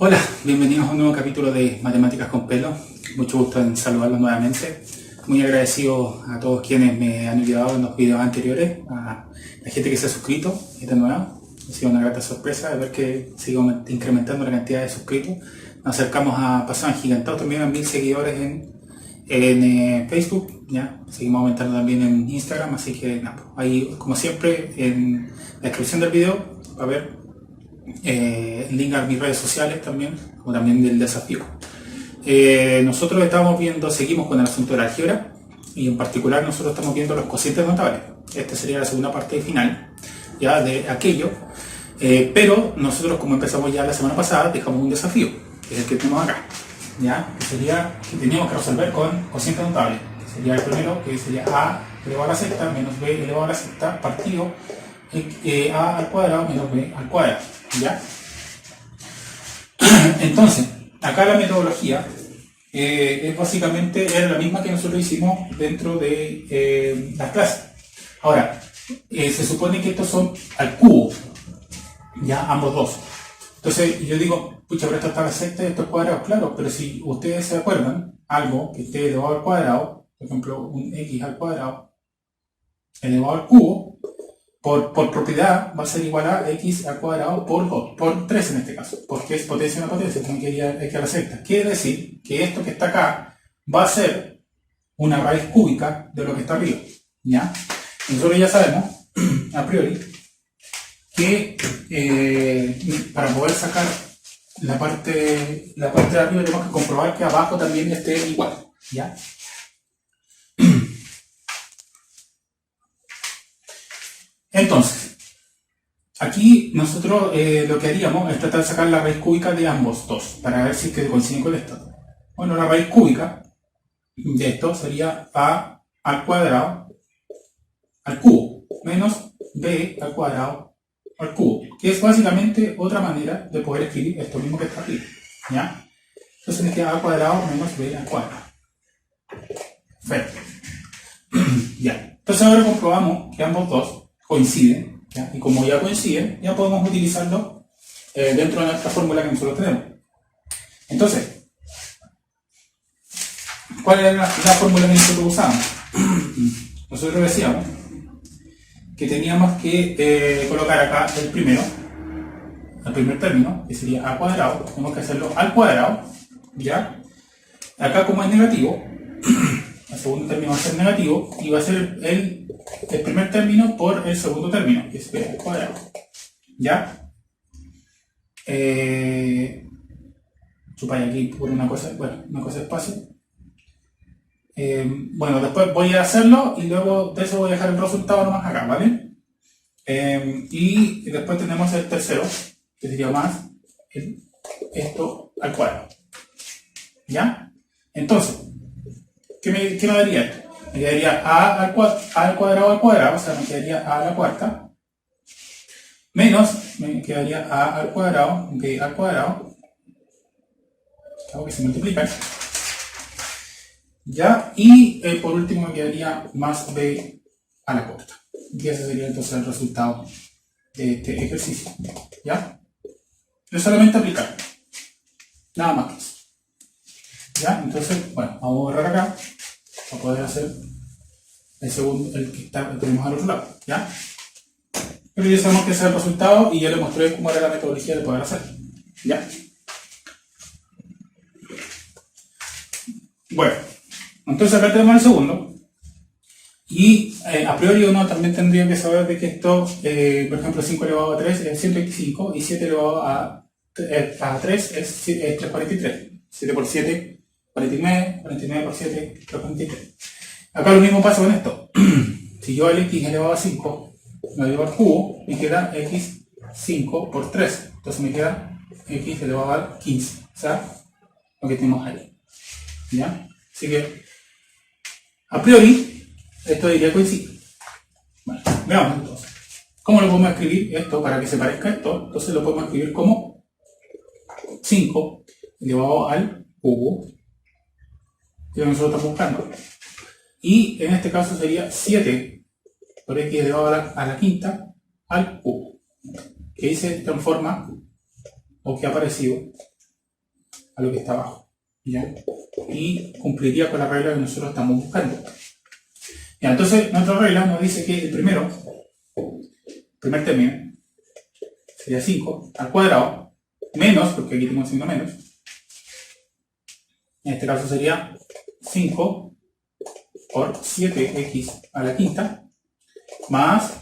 Hola, bienvenidos a un nuevo capítulo de Matemáticas con Pelo. Mucho gusto en saludarlos nuevamente. Muy agradecido a todos quienes me han ayudado en los videos anteriores, a la gente que se ha suscrito, esta nueva. Ha sido una grata sorpresa de ver que sigo incrementando la cantidad de suscritos. Nos acercamos a pasar gigantados también a 1000 seguidores en Facebook, ya. Seguimos aumentando también en Instagram, así que nada, ahí como siempre en la descripción del video va a haber link a mis redes sociales también, o también del desafío. Nosotros seguimos con el asunto de la álgebra, y en particular nosotros estamos viendo los cocientes notables. Esta sería la segunda parte final ya de aquello, pero nosotros, como empezamos ya la semana pasada, dejamos un desafío, que es el que tenemos acá, ya, que sería que teníamos que resolver con cocientes notables, que sería el primero, que sería a elevado a la sexta menos b elevado a la sexta partido a al cuadrado menos b al cuadrado, ¿ya? Entonces, acá la metodología es básicamente era la misma que nosotros hicimos dentro de las clases. Ahora, se supone que estos son al cubo, ya ambos dos. Entonces yo digo, pucha, pero esto está a la sexta y esto es cuadrado, claro, pero si ustedes se acuerdan, algo que esté elevado al cuadrado, por ejemplo, un x al cuadrado elevado al cubo, por propiedad va a ser igual a x al cuadrado por 3 en este caso, porque es potencia una potencia, tiene que ir x a la sexta. Quiere decir que esto que está acá va a ser una raíz cúbica de lo que está arriba, ¿ya? Nosotros ya sabemos, a priori, que para poder sacar la parte de arriba tenemos que comprobar que abajo también esté igual, ¿ya? Entonces, aquí nosotros lo que haríamos es tratar de sacar la raíz cúbica de ambos dos, para ver si es que coinciden con esto. Bueno, la raíz cúbica de esto sería a al cuadrado al cubo, menos b al cuadrado al cubo, que es básicamente otra manera de poder escribir esto mismo que está aquí, ¿ya? Entonces me queda a al cuadrado menos b al cuadrado. Perfecto. Ya. Entonces ahora comprobamos que ambos dos coinciden, ¿ya? Y como ya coinciden, ya podemos utilizarlo dentro de nuestra fórmula que nosotros tenemos. Entonces, ¿cuál era la fórmula que nosotros usamos? Nosotros decíamos que teníamos que colocar acá el primer término, que sería a cuadrado, tenemos que hacerlo al cuadrado, ¿ya? Acá como es negativo, el segundo término va a ser negativo y va a ser el primer término por el segundo término, que es b al cuadrado, ¿ya? Chupáis aquí por una cosa espacio. Bueno, después voy a hacerlo y luego de eso voy a dejar el resultado nomás acá, ¿vale? Y después tenemos el tercero, que sería más esto al cuadrado, ¿ya? Entonces, ¿qué me daría esto? Me quedaría a al cuadrado, o sea, me quedaría a a la cuarta, menos, me quedaría a al cuadrado, b al cuadrado, hago que se multiplican, ¿ya? Y por último me quedaría más b a la cuarta. Y ese sería entonces el resultado de este ejercicio, ¿ya? Es solamente aplicar, nada más que eso, ¿ya? Entonces, bueno, vamos a borrar acá para poder hacer el segundo, el que tenemos al otro lado, ¿ya? Pero ya sabemos que ese es el resultado y ya le mostré cómo era la metodología de poder hacer, ¿ya? Bueno, entonces acá tenemos el segundo y a priori uno también tendría que saber de que esto, por ejemplo, 5 elevado a 3 es 125 y 7 elevado a 3 es 343. 7 por 7, 49, 49 por 7, 343. Acá lo mismo pasa con esto. Si yo el x elevado a 5 lo llevo al cubo, me queda x5 por 3. Entonces me queda x elevado a 15. O sea, lo que tenemos ahí, ¿ya? Así que, a priori, esto diría coincide. Bueno, veamos entonces. ¿Cómo lo podemos escribir esto para que se parezca a esto? Entonces lo podemos escribir como 5 elevado al cubo, que nosotros estamos buscando. Y en este caso sería 7 por x elevado a la quinta al cubo, que ahí se transforma, o que ha aparecido a lo que está abajo, ¿ya? Y cumpliría con la regla que nosotros estamos buscando. Ya, entonces, nuestra regla nos dice que el primer término, sería 5 al cuadrado, menos, porque aquí tengo un signo menos, en este caso sería 5 por 7x a la quinta, más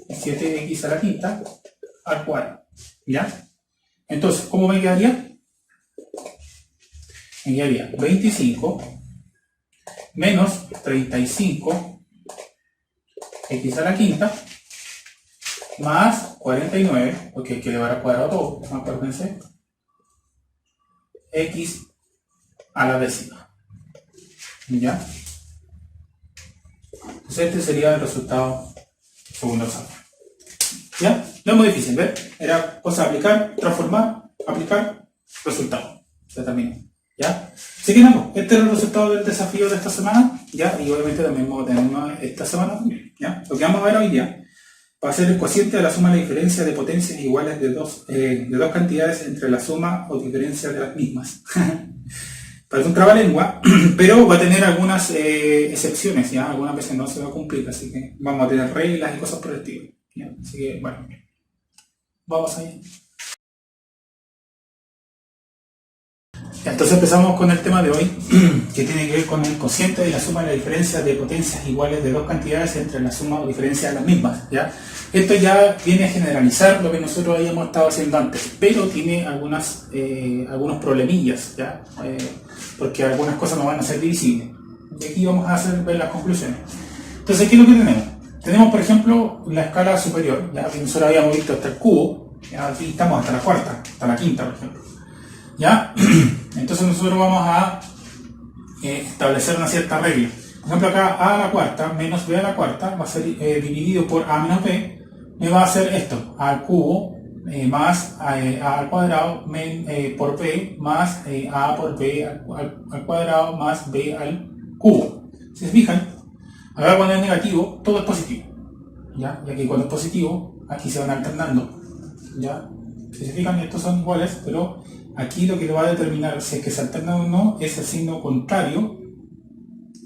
7x a la quinta al cuadrado, ¿ya? Entonces, ¿cómo me quedaría? Me quedaría 25 menos 35 x a la quinta más 49, porque hay que elevar al cuadrado todo, acuérdense, x a la décima, ¿ya? Entonces este sería el resultado segundo examen, ¿ya? No es muy difícil, ¿ver? Era cosa de aplicar, transformar, aplicar, resultado. Se terminó, ¿ya? Así que nada, este es el resultado del desafío de esta semana, ¿ya? Y obviamente también vamos a tener uno esta semana, ¿ya? Lo que vamos a ver hoy día va a ser el cociente de la suma de la diferencia de potencias iguales de dos cantidades entre la suma o diferencia de las mismas. Parece un trabalengua, pero va a tener algunas excepciones, ¿ya? Algunas veces no se va a cumplir, así que vamos a tener reglas y cosas por el estilo, ¿ya? Así que, bueno, vamos allá. Entonces empezamos con el tema de hoy, que tiene que ver con el cociente de la suma de la diferencia de potencias iguales de dos cantidades entre la suma o diferencia de las mismas, ¿ya? Esto ya viene a generalizar lo que nosotros habíamos estado haciendo antes, pero tiene algunos problemillas, ¿ya? Porque algunas cosas no van a ser divisibles. Y aquí vamos a ver las conclusiones. Entonces, ¿qué es lo que tenemos? Tenemos, por ejemplo, la escala superior, ¿ya? Que nosotros habíamos visto hasta el cubo, ¿ya? Aquí estamos hasta la cuarta, hasta la quinta, por ejemplo, ¿ya? Entonces nosotros vamos a establecer una cierta regla. Por ejemplo, acá a a la cuarta menos b a la cuarta va a ser dividido por a menos b, me va a hacer esto, a al cubo más a al cuadrado por b más a por b al cuadrado más b al cubo. Si se fijan, acá cuando es negativo, todo es positivo, ¿ya? Y aquí cuando es positivo, aquí se van alternando, ¿ya? Si se fijan, estos son iguales, pero aquí lo que lo va a determinar si es que se alterna o no es el signo contrario,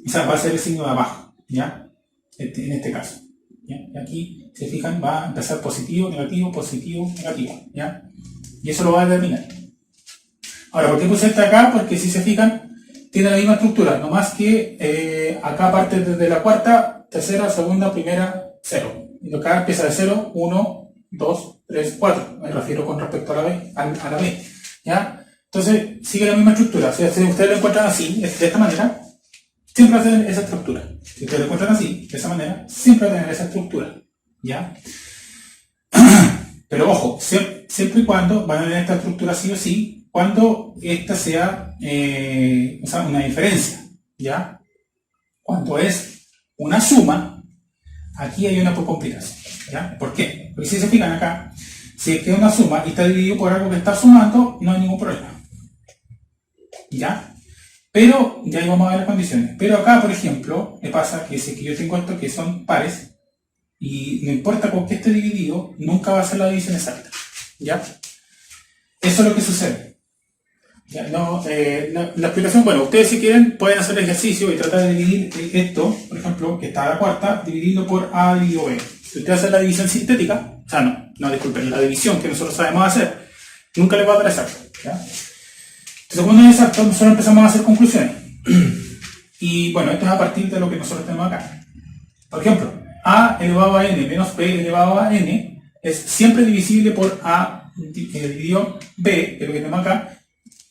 o sea, va a ser el signo de abajo, ¿ya? En este caso, ¿ya? Y aquí, si se fijan, va a empezar positivo, negativo, ¿ya? Y eso lo va a determinar. Ahora, ¿por qué puse este acá? Porque si se fijan, tiene la misma estructura, no más que acá parte desde la cuarta, tercera, segunda, primera, 0. Y acá empieza de 0, 1, 2, 3, 4. Me refiero con respecto a la B, a la B. ¿Ya? Entonces sigue la misma estructura. O sea, si ustedes lo encuentran así, de esta manera, siempre va a tener esa estructura. Si ustedes lo encuentran así, de esa manera, siempre va a tener esa estructura, ¿ya? Pero ojo, siempre y cuando van a tener esta estructura sí o sí, cuando esta sea, una diferencia, ¿ya? Cuando es una suma, aquí hay una complicación, ¿ya? ¿Por qué? Porque si se fijan acá, si es que es una suma y está dividido por algo que está sumando, no hay ningún problema, ¿ya? Pero, ya ahí vamos a ver las condiciones. Pero acá, por ejemplo, me pasa que si es que yo tengo esto que son pares, y no importa con qué esté dividido, nunca va a ser la división exacta, ¿ya? Eso es lo que sucede. ¿Ya? No, la explicación, bueno, ustedes si quieren pueden hacer el ejercicio y tratar de dividir esto, por ejemplo, que está a la cuarta, dividido por A dividido B. Si ustedes hacen la división sintética, o sea, disculpen, la división que nosotros sabemos hacer, nunca les va a dar exacto, ¿ya? Entonces, cuando es exacto, nosotros empezamos a hacer conclusiones. Y bueno, esto es a partir de lo que nosotros tenemos acá. Por ejemplo, a elevado a n menos b elevado a n es siempre divisible por a dividido b, que es lo que tenemos acá,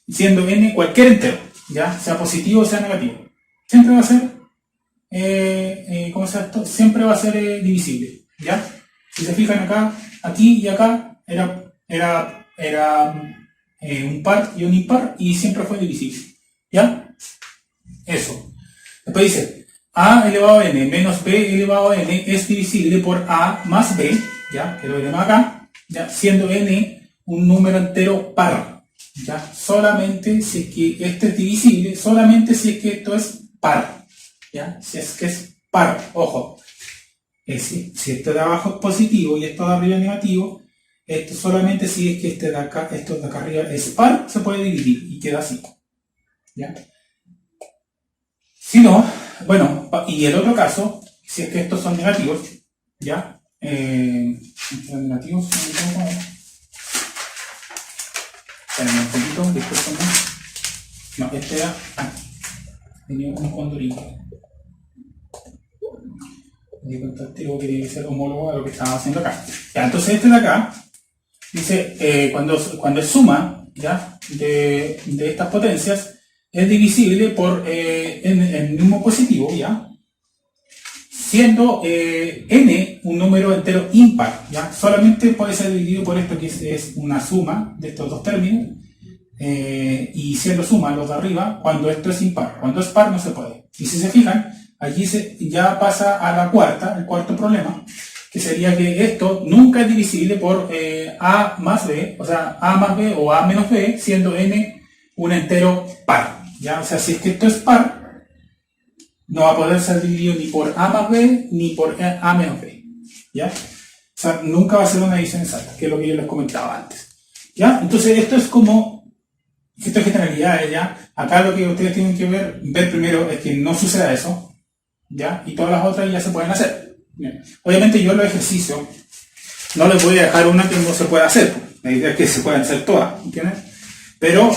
siendo n cualquier entero, ya sea positivo o sea negativo. Siempre va a ser, ¿cómo se llama esto? Siempre va a ser divisible, ¿ya? Si se fijan acá, aquí y acá era un par y un impar y siempre fue divisible, ¿ya? Eso. Después dice, a elevado a n menos b elevado a n es divisible por a más b, ¿ya? Que lo tenemos acá, ¿ya? Siendo n un número entero par, ¿ya? Solamente si es que este es divisible, solamente si es que esto es par, ¿ya? Si es que es par, ojo. Si esto de abajo es positivo y esto de arriba es negativo, Esto solamente si es que esto de acá arriba es par, se puede dividir y queda así. ¿Ya? Si no, bueno, y el otro caso, si es que estos son negativos, ¿ya? Son negativos, espérenme un poquito, discúlpenme. No, este era. Tenía un condorito. Me di cuenta que tiene que ser homólogo a lo que estaba haciendo acá. Ya, entonces este de acá dice, cuando es suma, ¿ya? de estas potencias, es divisible por el mismo positivo, ¿ya? Siendo n un número entero impar, ¿ya? Solamente puede ser dividido por esto que es una suma de estos dos términos, y siendo suma los de arriba cuando esto es impar. Cuando es par no se puede. Y si se fijan, allí ya pasa a la el cuarto problema, que sería que esto nunca es divisible por a más b, o sea, a más b o a menos b, siendo n un entero par. ¿Ya? O sea, si es que esto es par, no va a poder ser dividido ni por a más b ni por a menos b. ¿Ya? O sea, nunca va a ser una división exacta, que es lo que yo les comentaba antes. ¿Ya? Entonces, esto es generalidades, ¿ya? Acá lo que ustedes tienen que ver primero es que no suceda eso, ¿ya? Y todas las otras ya se pueden hacer. Bien. Obviamente yo los ejercicios no les voy a dejar una que no se pueda hacer. La idea es que se puedan hacer todas, ¿entienden? Pero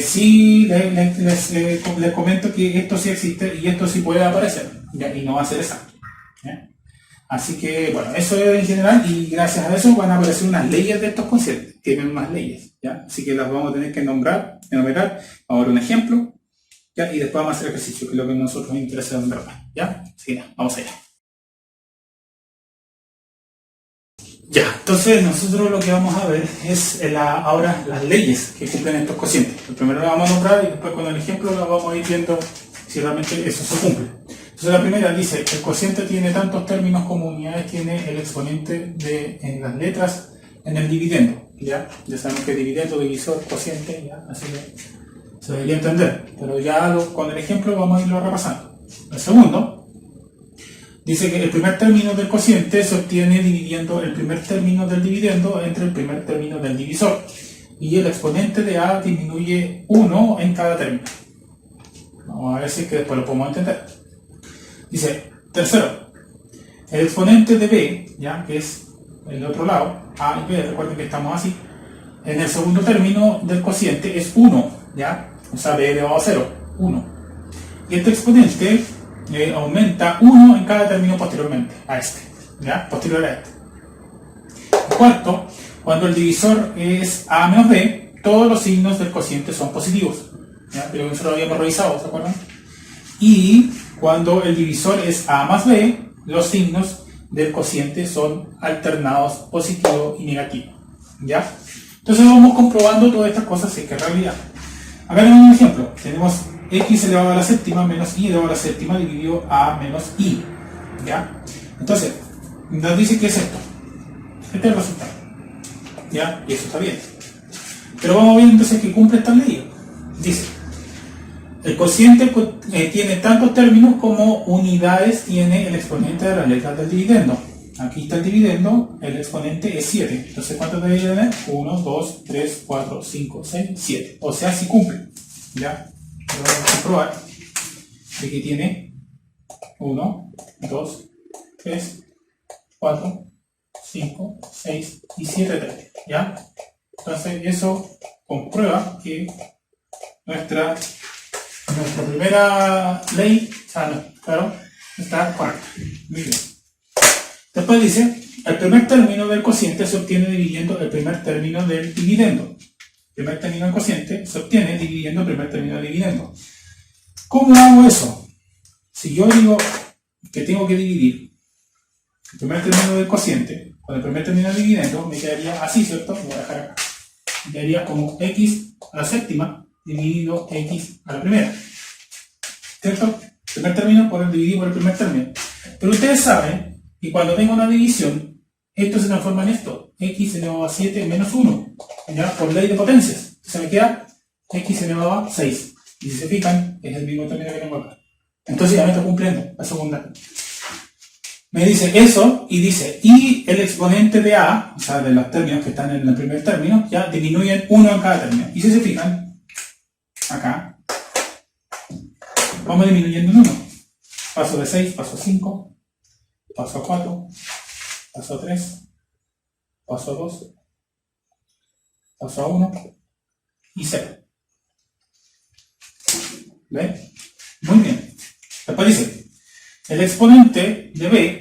sí les comento que esto sí existe y esto sí puede aparecer, ¿ya? Y no va a ser exacto, ¿ya? Así que, bueno, eso es en general, y gracias a eso van a aparecer unas leyes de estos cocientes. Tienen más leyes, ¿ya? Así que las vamos a tener que enumerar. Vamos a ver un ejemplo, ¿ya? Y después vamos a hacer ejercicio, que es lo que a nosotros nos interesa en verdad, ¿ya? Así que, vamos allá. Ya, entonces nosotros lo que vamos a ver es ahora las leyes que cumplen estos cocientes. Primero las vamos a nombrar y después con el ejemplo las vamos a ir viendo si realmente eso se cumple. Entonces la primera dice que el cociente tiene tantos términos como unidades tiene el exponente en las letras en el dividendo. Ya sabemos que dividendo, divisor, cociente, ya, así que se debería entender. Pero ya con el ejemplo vamos a irlo repasando. El segundo dice que el primer término del cociente se obtiene dividiendo el primer término del dividendo entre el primer término del divisor. Y el exponente de A disminuye 1 en cada término. Vamos a ver si es que después lo podemos entender. Dice, tercero, el exponente de B, ¿ya? Que es el otro lado, A y B, recuerden que estamos así, en el segundo término del cociente es 1, ¿ya? O sea, B elevado a 0, 1. Y este exponente aumenta 1 en cada término posteriormente a este, ¿ya? Posterior a este. Cuarto, cuando el divisor es A menos B, todos los signos del cociente son positivos, ¿ya? Pero eso lo habíamos revisado, ¿se acuerdan? Y cuando el divisor es A más B, los signos del cociente son alternados positivo y negativo, ¿ya? Entonces vamos comprobando todas estas cosas si es que es realidad. Acá tenemos un ejemplo. Tenemos x elevado a la séptima menos y elevado a la séptima dividido a menos i, ¿ya? Entonces, nos dice que es esto. Este es el resultado, ¿ya? Y eso está bien. Pero vamos a ver entonces que cumple esta ley. Dice, el cociente tiene tantos términos como unidades tiene el exponente de las letras del dividendo. Aquí está el dividendo, el exponente es 7. Entonces, ¿cuántos debería tener? 1, 2, 3, 4, 5, 6, 7. O sea, si cumple, ¿ya? Vamos a comprobar de que tiene 1, 2, 3, 4, 5, 6 y 7 términos, ¿ya? Entonces, eso comprueba que nuestra primera ley, o sea, claro, está correcta. Muy bien. Después dice, el primer término del cociente se obtiene dividiendo el primer término del dividendo. El primer término del cociente se obtiene dividiendo el primer término del dividendo. ¿Cómo hago eso? Si yo digo que tengo que dividir el primer término del cociente con el primer término del dividendo, me quedaría así, ¿cierto? Lo voy a dejar acá. Me quedaría como x a la séptima dividido x a la primera, ¿cierto? El primer término por el dividido por el primer término. Pero ustedes saben que cuando tengo una división, esto se transforma en esto, x elevado a 7 menos 1, ¿ya? Por ley de potencias. Se me queda x elevado a 6. Y si se fijan, es el mismo término que tengo acá. Entonces ya me está cumpliendo la segunda. me dice eso y dice, y el exponente de A, o sea, de los términos que están en el primer término, ya disminuyen 1 en cada término. Y si se fijan, acá, vamos disminuyendo en 1. Paso de 6, paso a 5, paso a 4, paso a 3, paso a 2, paso a 1 y 0. ¿Ve? Muy bien. Después dice, el exponente de B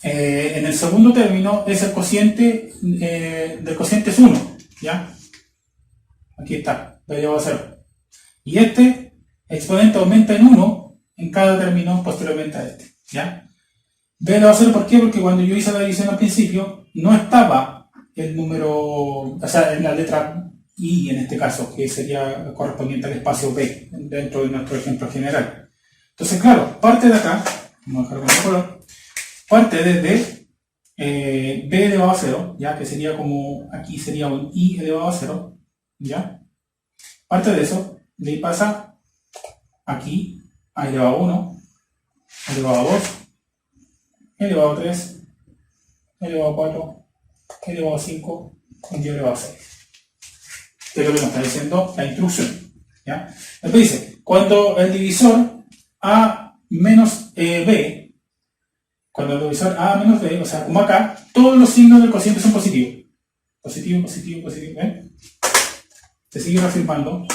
en el segundo término es el cociente del cociente es 1, ¿ya? Aquí está, B elevado a 0. Y este exponente aumenta en 1 en cada término posteriormente a este, ¿ya? B elevado a 0, ¿por qué? Porque cuando yo hice la división al principio, no estaba el número, o sea, en la letra I en este caso, que sería correspondiente al espacio B dentro de nuestro ejemplo general. Entonces, claro, parte de acá, vamos a dejar con el color, parte desde B elevado a 0, ¿ya? Que sería como, aquí sería un I elevado a 0, ¿ya? Parte de eso, de ahí pasa aquí, A elevado a 1, A elevado a 2, A elevado a 3, A elevado a 4, A elevado a 5, y A elevado a 6. Que es lo que nos está diciendo la instrucción, ¿ya? Después dice, cuando el divisor A menos B, cuando el divisor A menos B, o sea, como acá, todos los signos del cociente son positivos. Positivo, positivo, positivo, ¿eh? Se sigue reafirmando.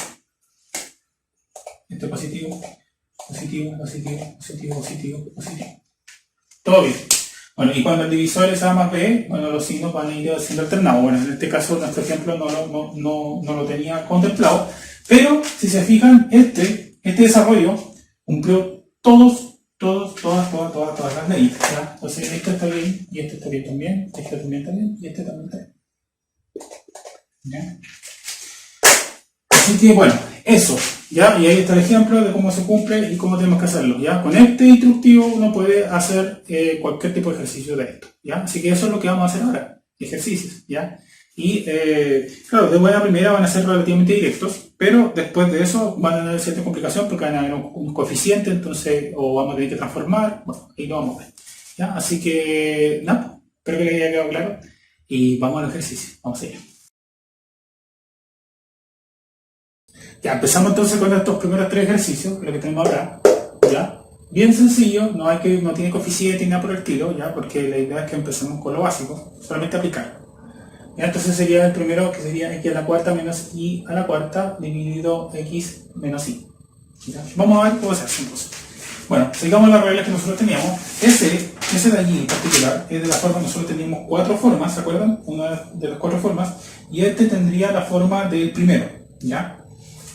Esto es positivo, positivo, positivo, positivo, positivo, positivo. Todo bien. Bueno, y cuando el divisor es A más B, bueno, los signos van a ir siendo alternados. Bueno, en este caso, nuestro ejemplo no lo tenía contemplado, pero si se fijan, este desarrollo cumplió todas las leyes, ¿ya? Entonces, este está bien, y este está bien también, este también está bien, y este también está bien. ¿Ya? Así que, bueno, eso, ¿ya? Y ahí está el ejemplo de cómo se cumple y cómo tenemos que hacerlo, ¿ya? Con este instructivo uno puede hacer cualquier tipo de ejercicio de esto, ¿ya? Así que eso es lo que vamos a hacer ahora, ejercicios, ¿ya? Y, claro, de buena primera van a ser relativamente directos, pero después de eso van a tener cierta complicación porque van a haber un coeficiente, entonces, o vamos a tener que transformar, bueno, ahí lo vamos a ver, ¿ya? Así que, nada, espero que les haya quedado claro y vamos al ejercicio, vamos allá. Ya, empezamos entonces con estos primeros 3 ejercicios, lo que tenemos acá, ¿ya? Bien sencillo, no tiene coeficiente ni nada por el estilo, ¿ya? Porque la idea es que empecemos con lo básico, solamente aplicar. ¿Ya? Entonces sería el primero, que sería x a la cuarta menos y a la cuarta dividido x menos y. ¿Ya? Vamos a ver cómo se hace entonces. Bueno, sigamos las reglas que nosotros teníamos. Ese de allí en particular es de la forma, nosotros teníamos 4 formas, ¿se acuerdan? Una de las 4 formas, y este tendría la forma del primero, ¿ya?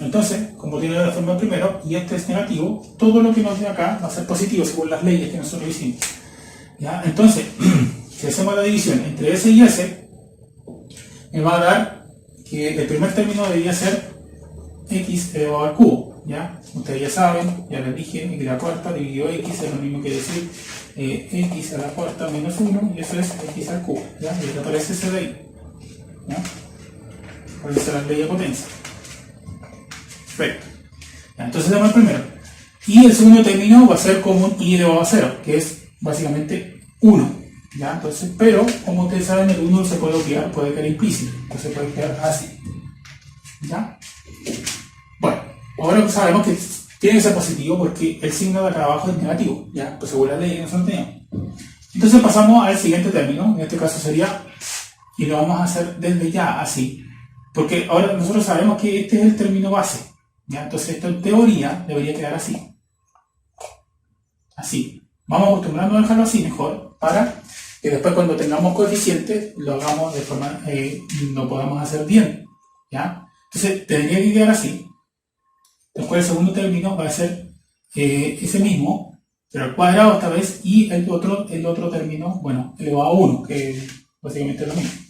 Entonces, como tiene la forma del primero y este es negativo, todo lo que nos dé acá va a ser positivo según las leyes que nosotros hicimos, ¿ya? Entonces, si hacemos la división entre S y S, me va a dar que el primer término debería ser x elevado al cubo, ¿ya? Ustedes ya saben, ya les dije, x a la cuarta dividido x es lo mismo que decir x a la cuarta menos 1, y eso es x al cubo, ¿ya? Y aparece ese de ahí, ¿ya? Aparece la ley de potencia. Perfecto. ¿Ya? Entonces tenemos el primero. Y el segundo término va a ser como un i elevado a 0, que es básicamente 1. ¿Ya? Entonces, pero como ustedes saben, el 1 se puede obviar, puede quedar implícito, entonces puede quedar así. ¿Ya? Bueno, ahora sabemos que tiene que ser positivo porque el signo de acá abajo es negativo, ¿ya? Pues según la ley que nosotros teníamos. Entonces pasamos al siguiente término, en este caso sería, y lo vamos a hacer desde ya así, porque ahora nosotros sabemos que este es el término base, ¿ya? Entonces esto en teoría debería quedar así. Así. Vamos acostumbrando a dejarlo así mejor para que después cuando tengamos coeficientes lo hagamos de forma, lo podamos hacer bien, ¿ya? Entonces tendría que quedar así. Después el segundo término va a ser ese mismo, pero al cuadrado esta vez, y el otro término, bueno, elevado a 1, que básicamente es lo mismo.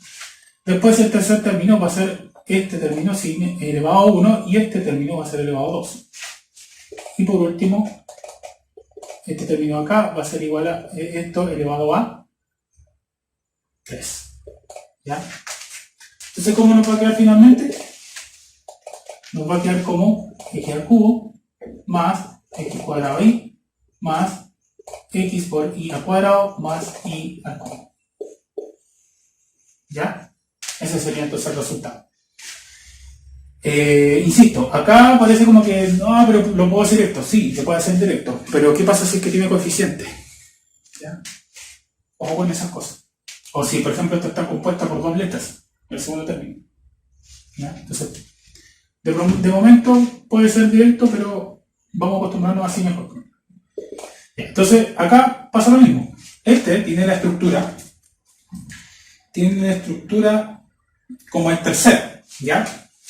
Después el tercer término va a ser este término elevado a 1 y este término va a ser elevado a 2. Y por último, este término acá va a ser igual a esto elevado a 3. ¿Ya? Entonces, ¿cómo nos va a quedar finalmente? Nos va a quedar como x al cubo más x cuadrado y más x por y al cuadrado más y al cubo. ¿Ya? Ese sería entonces el resultado. Insisto, acá parece como que no, pero lo puedo hacer directo. Sí, se puede hacer directo. Pero ¿qué pasa si es que tiene coeficiente? ¿Ya? Ojo con esas cosas. O si, por ejemplo, esto está compuesta por dos letras, el segundo término. ¿Ya? Entonces, de momento puede ser directo, pero vamos a acostumbrarnos así mejor. Entonces, acá pasa lo mismo. Este tiene la estructura como el tercero, ¿ya?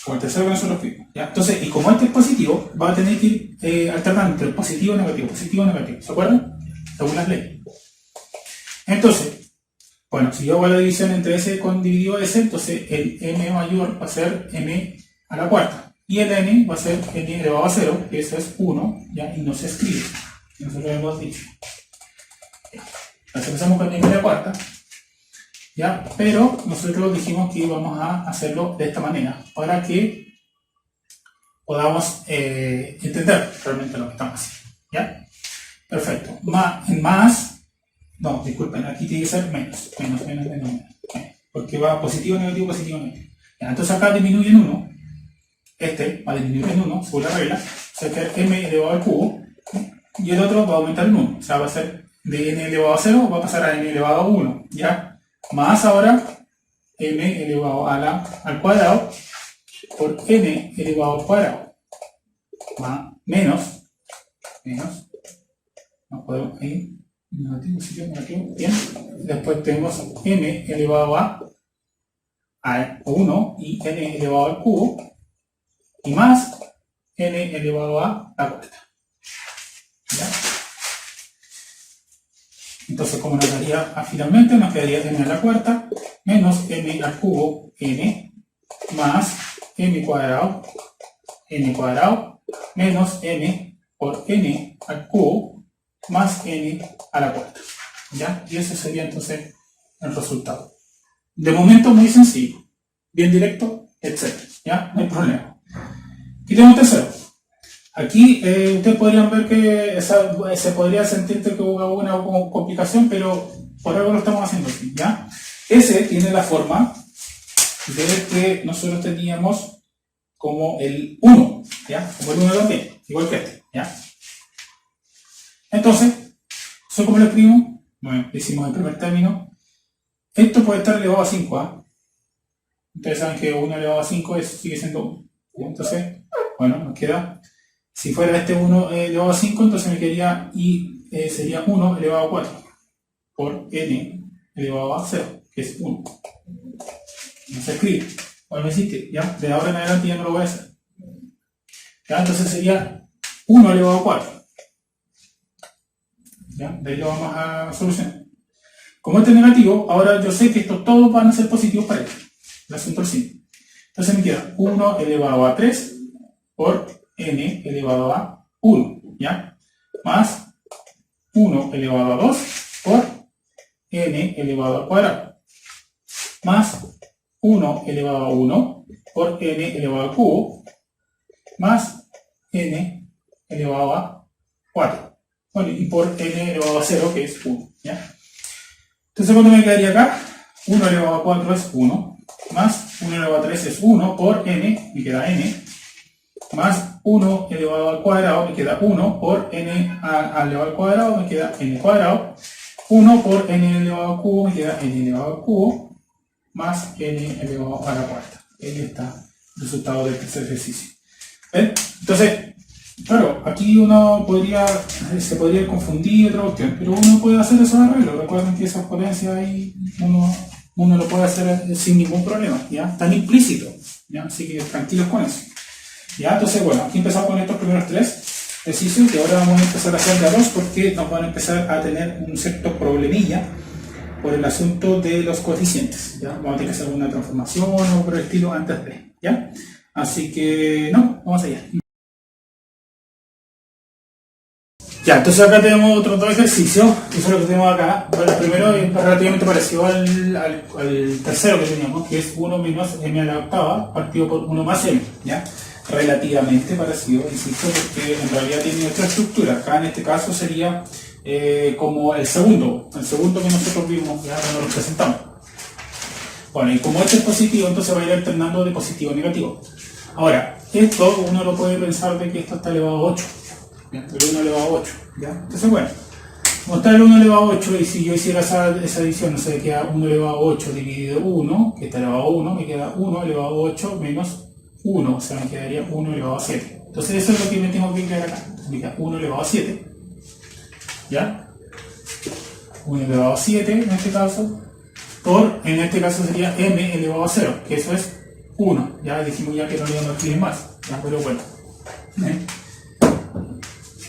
Como el tercero que nosotros vimos, ¿ya? Entonces, y como este es positivo, va a tener que ir alternando entre el positivo y negativo, positivo y negativo, ¿se acuerdan? Según las leyes. Entonces, bueno, si yo hago la división entre S con dividido S, entonces el m mayor va a ser m a la cuarta. Y el n va a ser n elevado a 0, que eso es 1, ¿ya? Y no se escribe. Nosotros hemos dicho. Entonces empezamos con n a la cuarta, ¿ya? Pero nosotros dijimos que íbamos a hacerlo de esta manera, para que podamos entender realmente lo que estamos haciendo, ¿ya? Perfecto. No, disculpen, aquí tiene que ser menos, porque va positivo, negativo, positivo, negativo. ¿Ya? Entonces acá disminuye en 1, este va a disminuir en 1, según la regla, o sea que m elevado al cubo, y el otro va a aumentar en 1, o sea va a ser de n elevado a 0, va a pasar a n elevado a 1, ¿ya? Más ahora m elevado al cuadrado por n elevado al cuadrado, más menos, no podemos ahí, negativo, bien, después tenemos m elevado a 1 y n elevado al cubo, y más n elevado a la cuarta. ¿Ya? Entonces, como nos daría finalmente, nos quedaría n a la cuarta menos n al cubo n más n cuadrado menos n por n al cubo más n a la cuarta. ¿Ya? Y ese sería entonces el resultado. De momento muy sencillo, bien directo, etc. ¿Ya? No hay problema. Aquí tenemos tercero. Aquí ustedes podrían ver que se podría sentir que hubo una complicación, pero por algo lo estamos haciendo así, ¿ya? Ese tiene la forma de que nosotros teníamos como el 1, ¿ya? Como el 1 también, igual que este, ¿ya? Entonces, ¿eso cómo lo escribimos? Bueno, hicimos el primer término. Esto puede estar elevado a 5, ¿ah? Ustedes saben que 1 elevado a 5 sigue siendo 1. Entonces, bueno, nos queda, si fuera este 1 elevado a 5, entonces me quedaría y sería 1 elevado a 4 por n elevado a 0, que es 1. No se escribe, bueno, no existe, ya, de ahora en adelante ya no lo voy a hacer. Ya, entonces sería 1 elevado a 4. Ya, de ahí lo vamos a solucionar. Como este es negativo, ahora yo sé que estos todos van a ser positivos para esto. El asunto es simple. Entonces me queda 1 elevado a 3 por n elevado a 1, ¿ya? Más 1 elevado a 2 por n elevado al cuadrado. Más 1 elevado a 1 por n elevado al cubo. Más n elevado a 4. Bueno, y por n elevado a 0, que es 1, ¿ya? Entonces, ¿cuánto me quedaría acá? 1 elevado a 4 es 1, más 1 elevado a 3 es 1 por n, me queda n, más 1 elevado al cuadrado, me queda 1 por n elevado al cuadrado, me queda n cuadrado, 1 por n elevado al cubo, me queda n elevado al cubo, más n elevado a la cuarta. Ahí está el resultado del tercer ejercicio. ¿Ven? Entonces, claro, aquí uno se podría confundir otra cuestión, pero uno puede hacer esos arreglos. Recuerden que esas potencias ahí uno lo puede hacer sin ningún problema, ¿ya? Están implícitos, ¿ya? Así que tranquilos con eso. ¿Ya? Entonces, bueno, aquí empezamos con estos primeros tres ejercicios y ahora vamos a empezar a hacer de a dos porque nos van a empezar a tener un cierto problemilla por el asunto de los coeficientes, ¿ya? Vamos a tener que hacer alguna transformación o por el estilo antes de, ¿ya? Así que, no, vamos allá. Ya, entonces acá tenemos otros dos ejercicios, que es lo que tenemos acá. Bueno, el primero es relativamente parecido al tercero que teníamos, que es 1 menos m a la octava partido por 1 más m, ¿ya? Relativamente parecido, insisto, porque en realidad tiene otra estructura. Acá en este caso sería como el segundo que nosotros vimos, ya cuando lo presentamos. Bueno, y como este es positivo, entonces va a ir alternando de positivo a negativo. Ahora, esto uno lo puede pensar de que esto está elevado a 8. ¿Ya? El 1 elevado a 8. ¿Ya? Entonces, bueno, como está el 1 elevado a 8, y si yo hiciera esa división, no sé, queda 1 elevado a 8 dividido 1, que está elevado a 1, me queda 1 elevado a 8 menos 1, o sea, me quedaría 1 elevado a 7. Entonces, eso es lo que me tengo que crear acá. Me queda 1 elevado a 7. ¿Ya? 1 elevado a 7 en este caso, en este caso sería m elevado a 0, que eso es 1. Ya dijimos ya que no le vamos a escribir más, ¿ya? Pero bueno,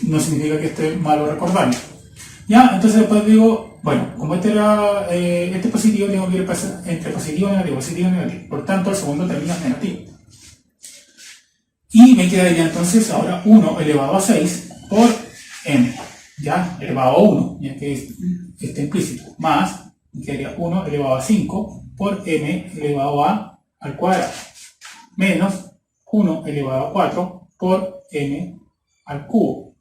no significa que esté malo recordarlo. Ya, entonces después digo, bueno, como este era este positivo, tengo que ir entre positivo y negativo, positivo y negativo. Por tanto, el segundo término es negativo. Y me quedaría entonces ahora 1 elevado a 6 por m, ya, elevado a 1, ya que está implícito, más, me quedaría 1 elevado a 5 por m elevado al cuadrado, menos 1 elevado a 4 por m al cubo,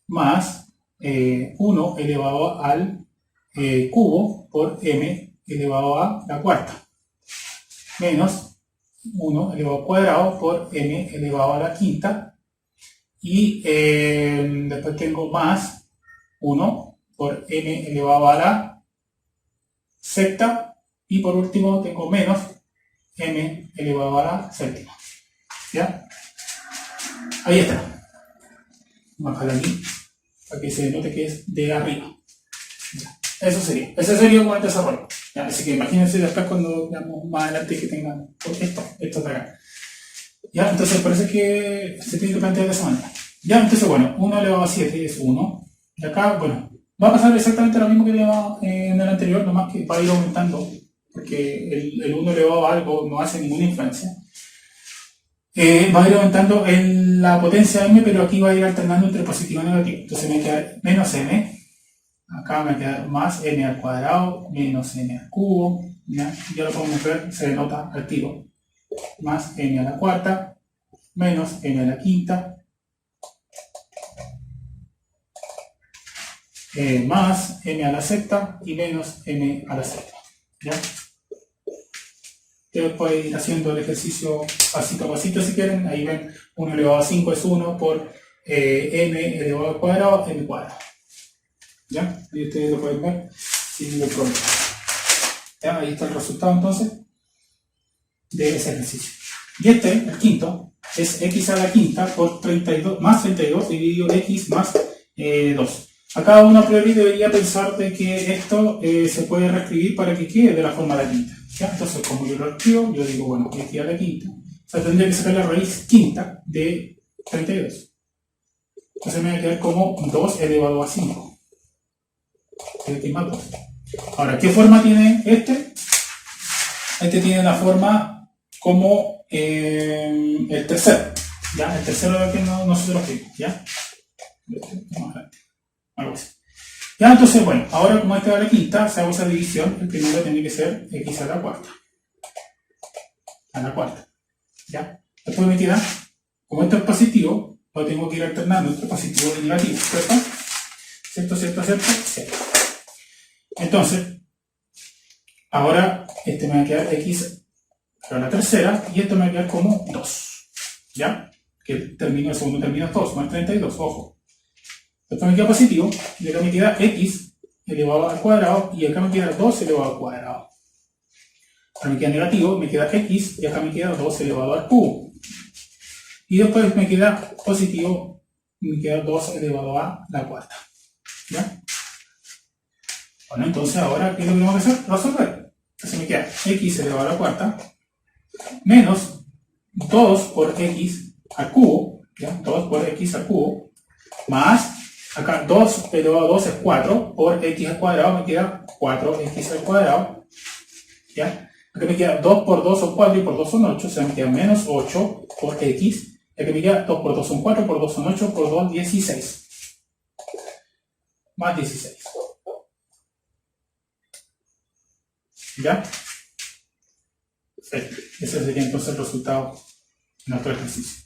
más 1 elevado al cubo por m elevado a la cuarta, menos 1 elevado al cuadrado por m elevado a la quinta, y después tengo más 1 por m elevado a la sexta, y por último tengo menos m elevado a la séptima. ¿Ya? Ahí está. Vamos a bajar aquí para que se note que es de arriba. ¿Ya? Ese sería como el desarrollo. ¿Ya? Así que imagínense después cuando veamos más adelante que tengan esto de acá. ¿Ya? Entonces por eso es que se tiene que plantear de esa manera. Ya, entonces bueno, 1 elevado a 7 es 1. Y acá, bueno, va a pasar exactamente lo mismo que teníamos en el anterior, nomás que va a ir aumentando, porque el 1 elevado a algo no hace ninguna influencia. Va a ir aumentando en la potencia m, pero aquí va a ir alternando entre positivo y negativo. Entonces me queda menos m, acá me queda más m al cuadrado, menos m al cubo, ya lo podemos ver, se denota al tiro, más m a la cuarta, menos m a la quinta, más m a la sexta y menos m a la séptima. ¿Ya? Ustedes pueden ir haciendo el ejercicio pasito a pasito si quieren. Ahí ven 1 elevado a 5 es 1 por m elevado al cuadrado, m cuadrado. ¿Ya? Ahí ustedes lo pueden ver sin ningún problema. ¿Ya? Ahí está el resultado entonces de ese ejercicio. Y el quinto, es x a la quinta por 32 más 32 dividido x más 2. Acá uno a priori debería pensar de que esto se puede reescribir para que quede de la forma de la quinta. ¿Ya? Entonces, como yo lo escribo, yo digo, bueno, x a la quinta. O sea, tendría que sacar la raíz quinta de 32. Entonces me va a quedar como 2 elevado a 5. X más 2. Ahora, ¿qué forma tiene este? Este tiene la forma como el tercero. ¿Ya? El tercero es el que nosotros vimos. ¿Ya? Algo así. Ya, entonces, bueno, ahora como esta es la quinta, se hago esa división, el primero tiene que ser x a la cuarta. A la cuarta. ¿Ya? Después me queda, como esto es positivo, lo tengo que ir alternando entre positivo y negativo, ¿cierto? ¿Cierto? Entonces, ahora este me va a quedar x a la tercera y esto me va a quedar como 2. ¿Ya? Que el segundo término es 2, más 32, ojo. Esto me queda positivo, y acá me queda x elevado al cuadrado, y acá me queda 2 elevado al cuadrado. Acá me queda negativo, me queda x, y acá me queda 2 elevado al cubo. Y después me queda positivo, me queda 2 elevado a la cuarta. ¿Ya? Bueno, entonces ahora, ¿qué es lo que tengo que hacer? Resolver. Entonces me queda x elevado a la cuarta, menos 2 por x al cubo, ¿ya? 2 por x al cubo, más acá 2 elevado a 2 es 4, por x al cuadrado me queda 4x al cuadrado. ¿Ya? Acá me queda 2 por 2 son 4 y por 2 son 8, o sea me queda menos 8 por x. Y acá me queda 2 por 2 son 4, por 2 son 8, por 2 16. Más 16. ¿Ya? Perfecto. Ese sería entonces el resultado de nuestro ejercicio.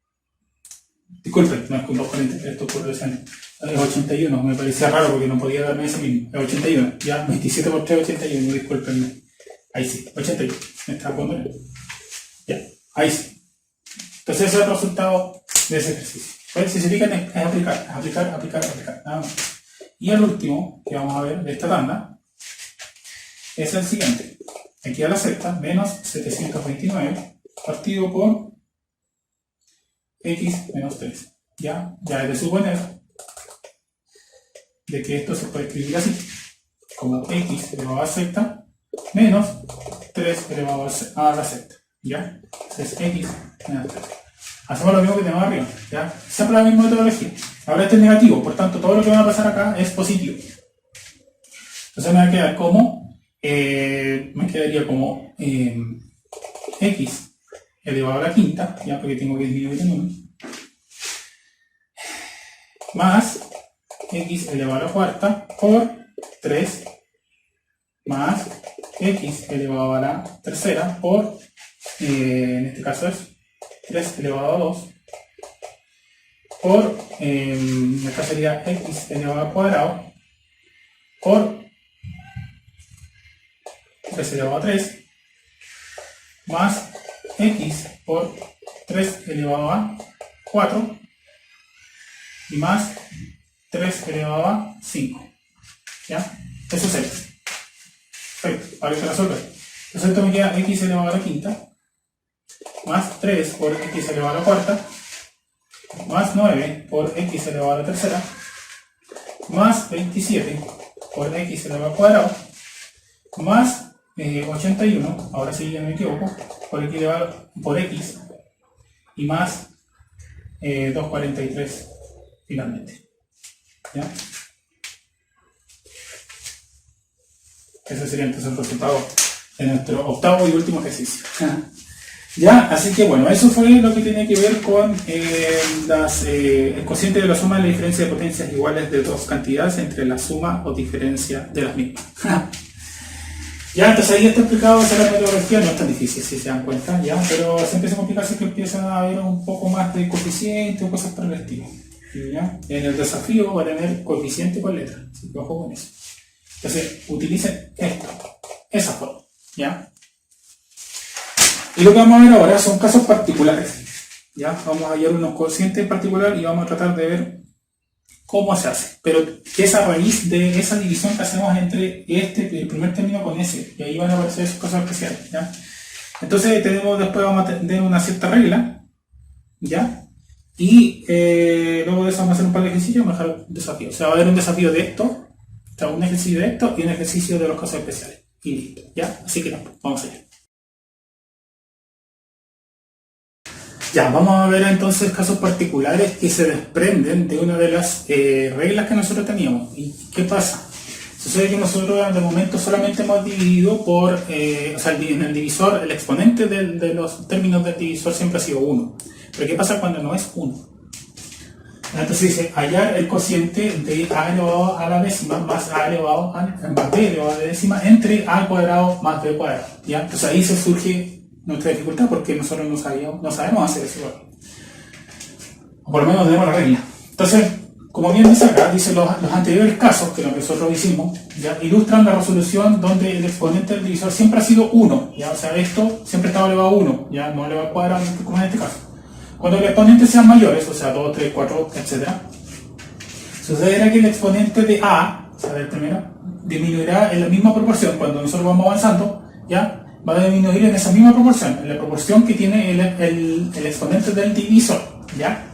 Disculpen, no es con 243, esto por el año. Es 81, me parecía raro porque no podía darme ese mismo. Es 81, ya, 27 por 3, 81, discúlpenme. Ahí sí, 81, me estaba poniendo. Ya, ahí sí. Entonces ese es el resultado de ese ejercicio. Pues, si se fijan, es aplicar, nada más. Y el último que vamos a ver de esta tanda es el siguiente. Aquí a la sexta, menos 729 partido por x menos 3. Ya es de suponer de que esto se puede escribir así, como x elevado a la sexta menos 3 elevado a la sexta. ¿Ya? Entonces x menos 3. Hacemos lo mismo que tenemos arriba, ¿ya? Siempre la misma metodología. Ahora este es negativo, por tanto todo lo que va a pasar acá es positivo. Entonces me va a quedar como, x elevado a la quinta, ya porque tengo que disminuir el 1, más x elevado a la cuarta por 3 más x elevado a la tercera por, en este caso es 3 elevado a 2 por, acá sería x elevado al cuadrado por 3 elevado a 3 más x por 3 elevado a 4 y más 3 elevado a 5. ¿Ya? Eso es x. Perfecto, ahora hay que resolver. Entonces esto me queda x elevado a la quinta más 3 por x elevado a la cuarta más 9 por x elevado a la tercera más 27 por x elevado al cuadrado más 81, ahora sí ya me equivoco, por x y más 243 finalmente. ¿Ya? Ese sería entonces el resultado de nuestro octavo y último ejercicio. Ya, así que bueno, eso fue lo que tiene que ver con el cociente de la suma de la diferencia de potencias iguales de dos cantidades entre la suma o diferencia de las mismas. Ya, entonces ahí está explicado esa metodología, no es tan difícil si se dan cuenta, ya, pero siempre se complica si que empiezan a haber un poco más de coeficiente o cosas por el estilo. ¿Ya? En el desafío va a tener coeficiente por letra, así que ojo con eso. Entonces, utilicen esto, esa forma, ¿ya? Y lo que vamos a ver ahora son casos particulares, ¿ya? Vamos a hallar unos cocientes en particular y vamos a tratar de ver cómo se hace, pero que es a raíz de esa división que hacemos entre el primer término con ese, y ahí van a aparecer esos casos especiales, ¿ya? Entonces después vamos a tener una cierta regla, ¿ya? Y luego de eso vamos a hacer un par de ejercicios y vamos a dejar un desafío. O sea, va a haber un desafío de esto, o sea, un ejercicio de esto y un ejercicio de los casos especiales. Y listo, ¿ya? Así que no, vamos allá. Ya, vamos a ver entonces casos particulares que se desprenden de una de las reglas que nosotros teníamos. ¿Y qué pasa? Sucede que nosotros de momento solamente hemos dividido por, o sea, en el divisor, el exponente de los términos del divisor siempre ha sido 1. Pero ¿qué pasa cuando no es 1? Entonces dice, hallar el cociente de a elevado a la décima más a elevado a más b elevado a la décima entre a al cuadrado más b cuadrado. ¿Ya? Entonces ahí se surge nuestra dificultad porque nosotros no sabemos hacer eso. O por lo menos tenemos la regla. Entonces, como bien dice acá, dice los anteriores casos que nosotros hicimos, ¿ya? Ilustran la resolución donde el exponente del divisor siempre ha sido 1, ¿ya? O sea, esto siempre estaba elevado a 1, ¿ya? No elevado al cuadrado como en este caso. Cuando los exponentes sean mayores, o sea, 2, 3, 4, etc., sucederá que el exponente de a, o sea, del primero, disminuirá en la misma proporción cuando nosotros vamos avanzando, ¿ya? Va a disminuir en esa misma proporción, en la proporción que tiene el exponente del divisor, ¿ya?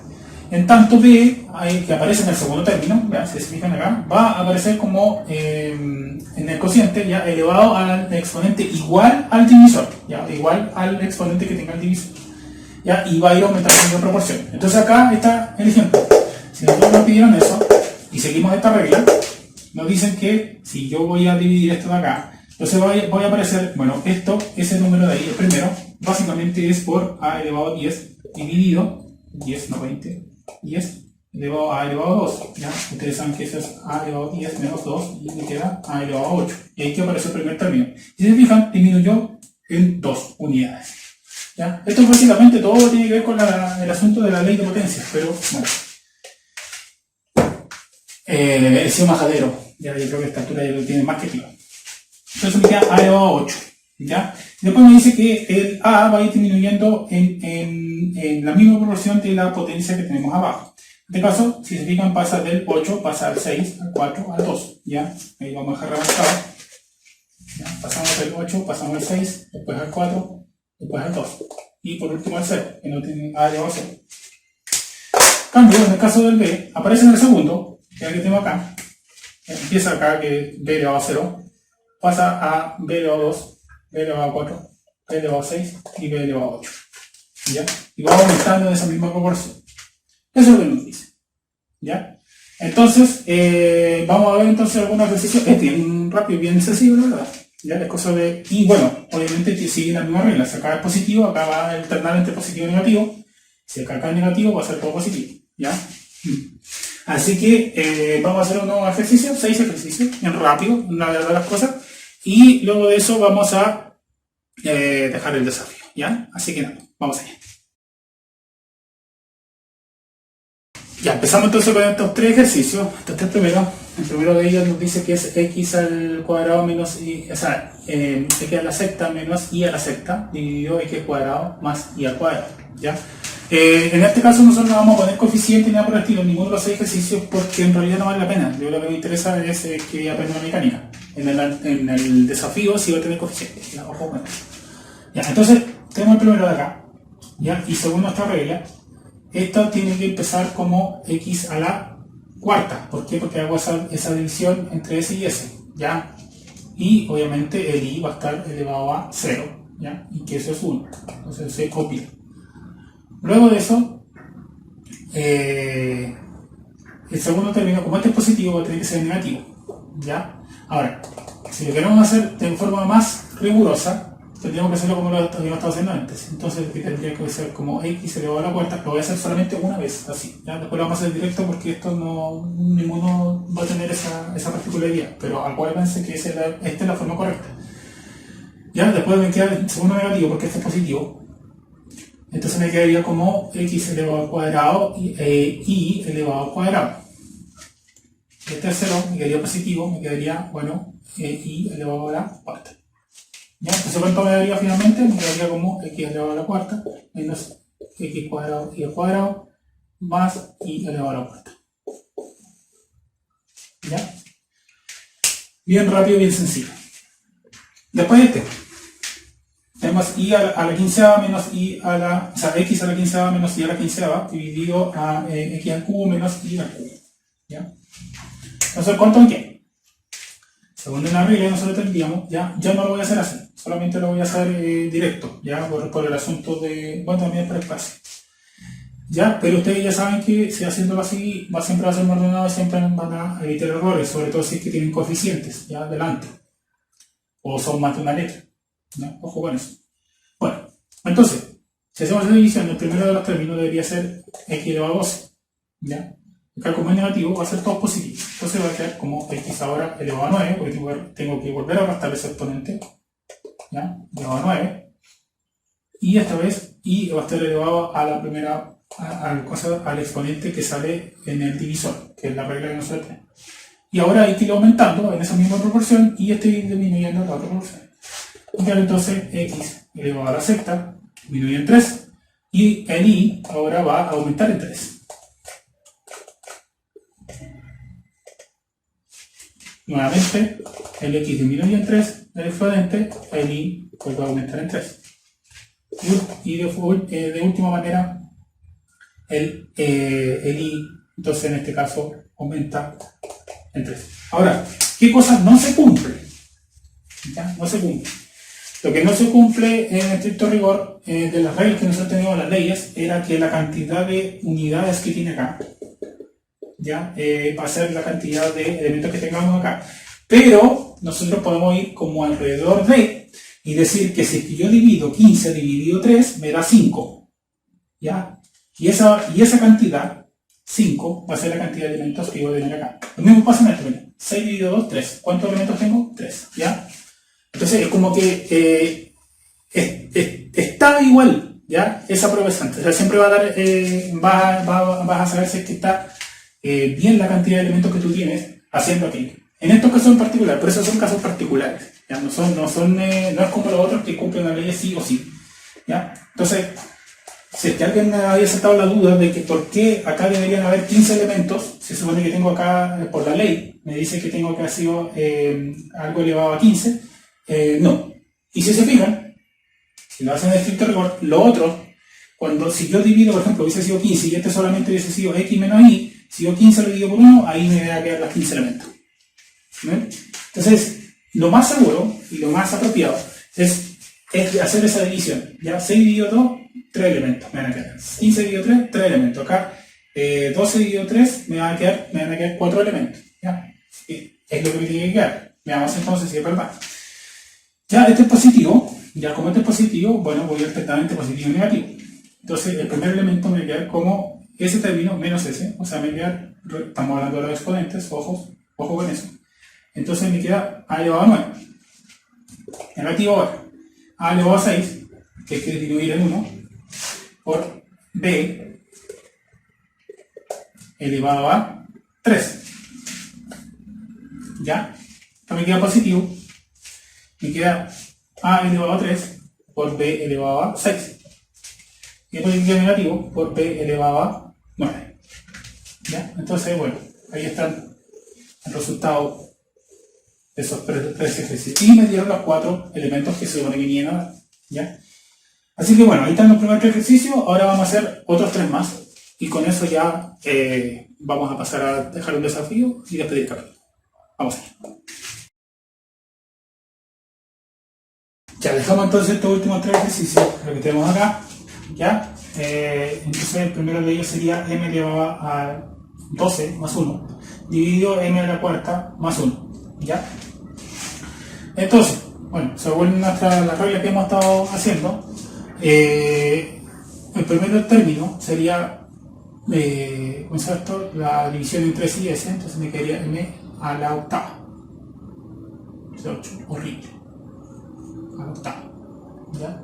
En tanto b, que aparece en el segundo término, ¿ya? Si se fijan acá, va a aparecer como en el cociente, ¿ya? Elevado al exponente igual al divisor, ¿ya? Igual al exponente que tenga el divisor, ¿ya? Y va a ir aumentando en proporción. Entonces acá está el ejemplo. Si nosotros nos pidieron eso y seguimos esta regla, nos dicen que si yo voy a dividir esto de acá, entonces voy a aparecer, bueno, esto, ese número de ahí, el primero, básicamente es por a elevado a 10 dividido, 10, no 20, 10 elevado a elevado a 2, ¿ya? Ustedes saben que eso es a elevado a 10 menos 2 y me queda a elevado a 8. Y ahí que aparece el primer término. Si se fijan, disminuyó en 2 unidades. ¿Ya? Esto básicamente todo tiene que ver con el asunto de la ley de potencias, pero bueno. He sido majadero, ya yo creo que a esta altura ya lo tiene más que claro. Entonces me queda a elevado a 8. ¿Ya? Después me dice que el A va a ir disminuyendo en la misma proporción de la potencia que tenemos abajo. En este caso, si se fijan, pasa del 8, pasa al 6, al 4, al 2. ¿Ya? Ahí vamos a dejar remarcado. ¿Ya? Pasamos del 8, pasamos al 6, después al 4, después al 2. Y por último al 0, que no tiene A elevado a 0. Cambio, en el caso del B, aparece en el segundo, que es el que tengo acá. Empieza acá, que B elevado a 0. Pasa a B elevado a 2, B elevado a 4, B elevado a 6 y B elevado a 8. ¿Ya? Y va aumentando en esa misma proporción. Eso es lo que nos dice. ¿Ya? Entonces, vamos a ver entonces algunos ejercicios. Es bien rápido, bien sencillo, ¿verdad? ¿Ya? Es cosa de... Y bueno, obviamente sigue la misma regla. Si acá es positivo, acá va a alternar entre positivo y negativo. Si acá es negativo, va a ser todo positivo. ¿Ya? Así que vamos a hacer unos ejercicios, 6 ejercicios, bien rápido, una de las cosas. Y luego de eso vamos a dejar el desafío. ¿Ya? Así que nada, vamos allá. Ya, empezamos entonces con estos 3 ejercicios. Estos 3 primeros. El primero de ellos nos dice que es x al cuadrado menos y, o sea, x a la sexta menos y a la sexta dividido x cuadrado más y al cuadrado. ¿Ya? En este caso nosotros no vamos a poner coeficiente ni nada por el estilo, ninguno de los 6 ejercicios, porque en realidad no vale la pena. Yo lo que me interesa es que aprenda mecánica. En el desafío sí va a tener coeficiente. ¿Ya? Ojo con eso. Ya, entonces tenemos el primero de acá. ¿Ya? Y según nuestra regla, esto tiene que empezar como x a la cuarta. ¿Por qué? Porque hago esa división entre s y s. ¿Ya? Y obviamente el i va a estar elevado a 0. ¿Ya? Y que eso es 1. Entonces se copia. Luego de eso, el segundo término, como este es positivo, va a tener que ser negativo. ¿Ya? Ahora, si lo queremos hacer de forma más rigurosa, tendríamos que hacerlo como lo habíamos estado haciendo antes. Entonces tendría que ser como x elevado a la cuarta, lo voy a hacer solamente una vez, así. ¿Ya? Después lo vamos a hacer directo porque esto ninguno va a tener esa particularidad. Pero acuérdense que esta es la forma correcta. ¿Ya? Después me queda el segundo negativo porque este es positivo. Entonces me quedaría como x elevado al cuadrado y elevado al cuadrado. El tercero me quedaría positivo, me quedaría, bueno, y elevado a la cuarta. ¿Ya? Entonces, ¿cuánto me daría finalmente? Me quedaría como x elevado a la cuarta menos x cuadrado y al cuadrado más y elevado a la cuarta. ¿Ya? Bien rápido, bien sencillo. Después de este, tenemos y a la quinceava menos y a la, o sea, x a la quinceava menos y a la quinceava dividido a x al cubo menos y al cubo. ¿Ya? Entonces, ¿cuánto me queda? Según la regla nosotros tendríamos, ya no lo voy a hacer así, solamente lo voy a hacer directo, ya por el asunto de, bueno, también por espacio. Ya, pero ustedes ya saben que si haciéndolo así siempre va a ser más ordenado y siempre van a evitar errores, sobre todo si es que tienen coeficientes ya delante o son más de una letra. ¿Ya? Ojo con eso. Bueno, entonces, si hacemos la división, el primero de los términos debería ser x elevado a 12. ¿Ya? Acá como es negativo va a ser todo positivo. Entonces va a quedar como x ahora elevado a 9, porque tengo que volver a restar ese exponente. ¿Ya? Elevado a 9. Y esta vez y va a estar elevado a la primera, al exponente que sale en el divisor, que es la regla que nosotros tenemos. Y ahora hay que ir aumentando en esa misma proporción y estoy disminuyendo la otra proporción. Entonces x elevado a la sexta disminuye en 3 y el i ahora va a aumentar en 3. Nuevamente el x disminuye en 3, el exponente, el i vuelve a aumentar en 3. Y de última manera el i, entonces en este caso aumenta en 3. Ahora, ¿qué cosa no se cumple? ¿Ya? No se cumple. Lo que no se cumple en estricto rigor de las reglas que nosotros teníamos, las leyes, era que la cantidad de unidades que tiene acá ya va a ser la cantidad de elementos que tengamos acá. Pero nosotros podemos ir como alrededor de y decir que si yo divido 15 dividido 3 me da 5. ¿Ya? Y esa cantidad, 5, va a ser la cantidad de elementos que yo voy a tener acá. Lo mismo pasa en esto. 6 dividido 2, 3. ¿Cuántos elementos tengo? 3. ¿Ya? Entonces es como que está igual, ¿ya? Esa prueba es antes. O sea, siempre va a dar, vas a saber si es que está bien la cantidad de elementos que tú tienes haciendo aquello. En estos casos en particular, pero esos son casos particulares, ¿ya? No es como los otros que cumplen la ley sí o sí, ¿ya? Entonces, si es que alguien había aceptado la duda de que por qué acá deberían haber 15 elementos, se supone que tengo acá, por la ley, me dice que tengo que haber sido algo elevado a 15, no. Y si se fijan, si lo hacen en estricto rigor, lo otro, si yo divido, por ejemplo, hubiese sido 15 y este solamente hubiese sido x menos y, si yo 15 lo divido por 1, ahí me van a quedar los 15 elementos. ¿Ven? Entonces, lo más seguro y lo más apropiado es hacer esa división. ¿Ya? 6 dividido 2, 3 elementos me van a quedar. 15 dividido 3, 3 elementos. Acá, 12 dividido 3, me van a quedar 4 elementos. ¿Ya? Es lo que me tiene que quedar. Veamos entonces si es verdad. Ya, este es positivo. Ya, como este es positivo, bueno, voy a alternar entre positivo y negativo. Entonces, el primer elemento me va a quedar como ese término menos ese. O sea, me va a quedar, estamos hablando de los exponentes, ojo con eso. Entonces me queda a elevado a 9. Negativo ahora. A elevado a 6, que es que disminuir el 1, por b elevado a 3. ¿Ya? Esto me queda positivo. Me queda a elevado a 3 por b elevado a 6. Y esto me queda negativo por b elevado a 9. ¿Ya? Entonces, bueno, ahí están el resultado de esos tres ejercicios. Y me dieron los 4 elementos que se supone que vienen a dar. ¿Ya? Así que bueno, ahí están los primeros 3 ejercicios. Ahora vamos a hacer otros 3 más. Y con eso ya vamos a pasar a dejar un desafío y despedir el capítulo. Vamos allá. Ya, dejamos entonces estos últimos 3 ejercicios, lo que tenemos acá. ¿Ya? Entonces el primero de ellos sería m elevado a 12 más 1 dividido m a la cuarta más 1. ¿Ya? Entonces, bueno, según la regla que hemos estado haciendo, el primer término sería la división entre s y s, entonces me quedaría m a la octava. 8, horrible. A la octava. ¿Ya?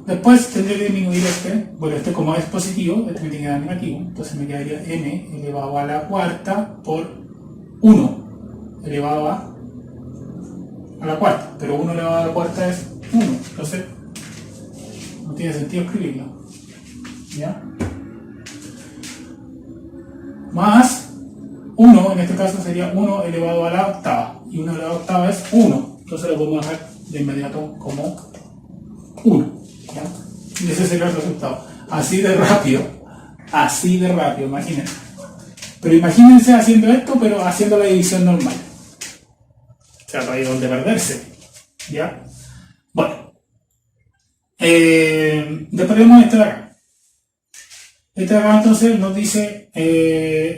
Después tendré que disminuir este como es positivo, este me tiene que dar negativo, entonces me quedaría m elevado a la cuarta por 1 elevado a la cuarta, pero 1 elevado a la cuarta es 1, entonces no tiene sentido escribirlo. ¿Ya? Más 1, en este caso sería 1 elevado a la octava, y 1 elevado a la octava es 1, entonces lo podemos dejar de inmediato como 1. ¿Ya? Y ese sería el resultado. Así de rápido, imagínense. Pero imagínense haciendo esto, pero haciendo la división normal. O sea, no hay donde perderse. ¿Ya? Bueno. Después tenemos este de acá. Este de acá entonces nos dice,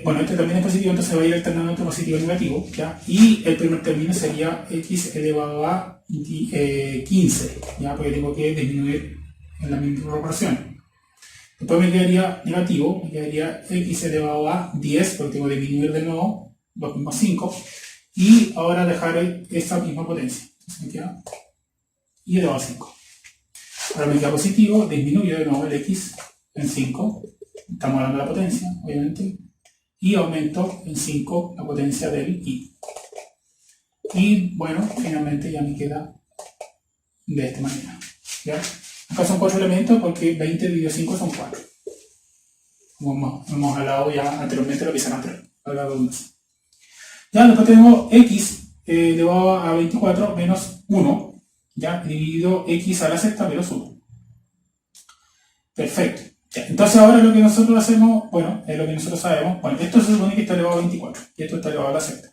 bueno, este también es positivo, entonces va a ir alternando entre positivo y negativo. ¿Ya? Y el primer término sería x elevado a 15. ¿Ya? Porque tengo que disminuir en la misma proporción. Después me quedaría negativo, me quedaría x elevado a 10, porque tengo que disminuir de nuevo los mismos 5. Y ahora dejar esta misma potencia. Entonces me queda y elevado a 5. Ahora me queda positivo, disminuyo de nuevo el x en 5. Estamos hablando de la potencia, obviamente. Y aumento en 5 la potencia del i. Y bueno, finalmente ya me queda de esta manera. ¿Ya? Acá son 4 elementos porque 20 dividido 5 son 4. Como hemos hablado ya anteriormente, lo que se antes. Ya, después tenemos x elevado a 24 menos 1, ya, dividido x a la sexta menos 1. Perfecto. Ya, entonces ahora lo que nosotros hacemos, bueno, es lo que nosotros sabemos. Bueno, esto se supone que está elevado a 24 y esto está elevado a la sexta.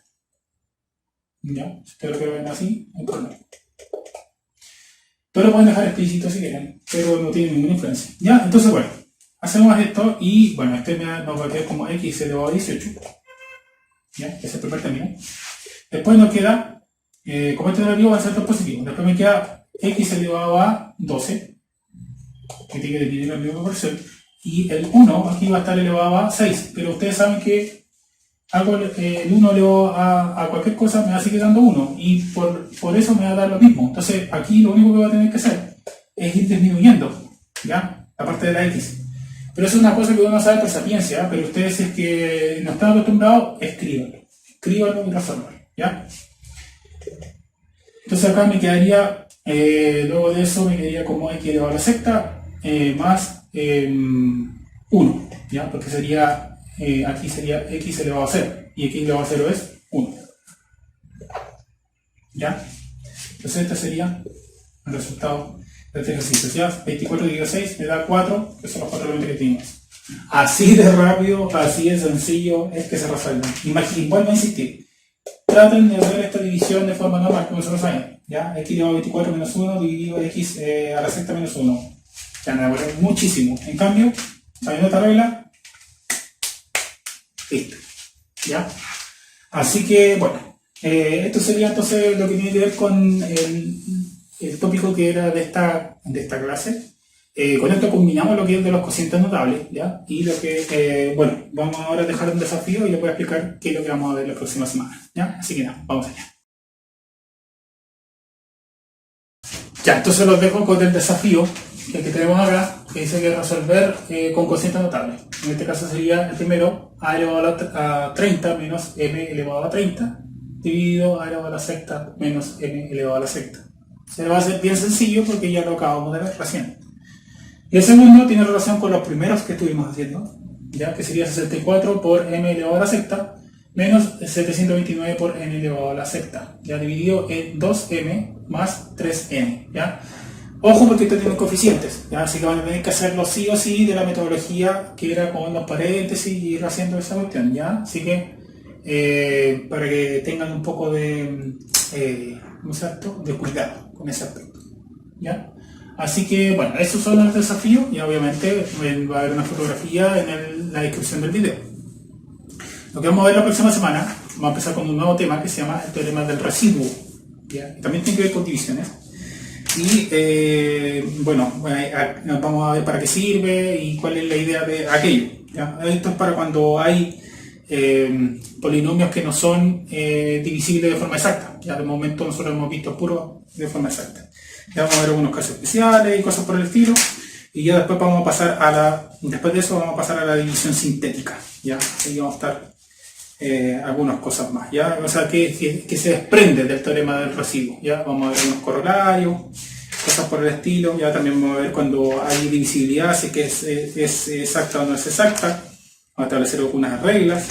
Ya, espero que lo vean así, no hay problema. Pero lo pueden dejar explícito si quieren, pero no tiene ninguna influencia. Ya, entonces bueno, hacemos esto y bueno, nos va a quedar como x elevado a 18. Ya, ese es el primer término. Después nos queda, como este negativo va a ser todo positivo. Después me queda x elevado a 12, que tiene que dividir la misma proporción. Y el 1 aquí va a estar elevado a 6, pero ustedes saben que el 1 elevado a cualquier cosa me va a seguir dando 1 y por eso me va a dar lo mismo. Entonces aquí lo único que voy a tener que hacer es ir disminuyendo, ¿ya? la parte de la X. Pero eso es una cosa que uno sabe por sapiencia, pero ustedes, si es que no están acostumbrados, escríbanlo y resuelvan, ¿ya? Entonces acá me quedaría, luego de eso me quedaría como x elevado a la sexta más 1, ¿ya? Porque sería, aquí sería x elevado a 0, y x elevado a 0 es 1, ¿ya? Entonces este sería el resultado de este ejercicio, ¿ya? 24 dividido 6 me da 4, que son los 4 elementos que tenemos. Así de rápido, así de sencillo es que se resuelven. Vuelvo a insistir. Traten de hacer esta división de forma normal, como se lo saben. ¿Ya? X elevado a 24 menos 1 dividido x a la sexta menos 1. Ya me demoré muchísimo. En cambio, sabiendo esta regla, listo. ¿Ya? Así que, bueno, esto sería entonces lo que tiene que ver con el tópico que era de esta clase. Con esto combinamos lo que es de los cocientes notables, ¿ya? Y lo que, bueno, vamos ahora a dejar un desafío y les voy a explicar qué es lo que vamos a ver la próxima semana, ¿ya? Así que nada, vamos allá. Ya, entonces los dejo con el desafío que tenemos acá, que dice que resolver con cocientes notables. En este caso sería el primero, a elevado a 30 menos m elevado a 30, dividido a elevado a la sexta menos m elevado a la sexta. Se va a hacer bien sencillo porque ya lo acabamos de ver recién. Y el segundo tiene relación con los primeros que estuvimos haciendo, ya que sería 64 por m elevado a la sexta menos 729 por n elevado a la sexta, ya dividido en 2m más 3n, ¿ya? Ojo porque esto tiene coeficientes, ¿ya? Así que van a tener que hacerlo sí o sí de la metodología que era con los paréntesis y ir haciendo esa cuestión, ¿ya? Así que para que tengan un poco de, de cuidado con ese aspecto, ¿ya? Así que, bueno, esos son los desafíos y obviamente va a haber una fotografía en la descripción del video. Lo que vamos a ver la próxima semana, vamos a empezar con un nuevo tema que se llama el teorema del residuo, ¿ya? Y también tiene que ver con divisiones. Y, bueno, vamos a ver para qué sirve y cuál es la idea de aquello, ¿ya? Esto es para cuando hay polinomios que no son divisibles de forma exacta. Ya de momento nosotros hemos visto puro de forma exacta. Ya vamos a ver algunos casos especiales y cosas por el estilo. Y ya después vamos a pasar después de eso vamos a pasar a la división sintética. Ya, así vamos a estar algunas cosas más. Ya, o sea que se desprende del teorema del residuo. Ya, vamos a ver algunos corolarios, cosas por el estilo. Ya también vamos a ver cuando hay divisibilidad, si que es exacta o no es exacta. Vamos a establecer algunas reglas,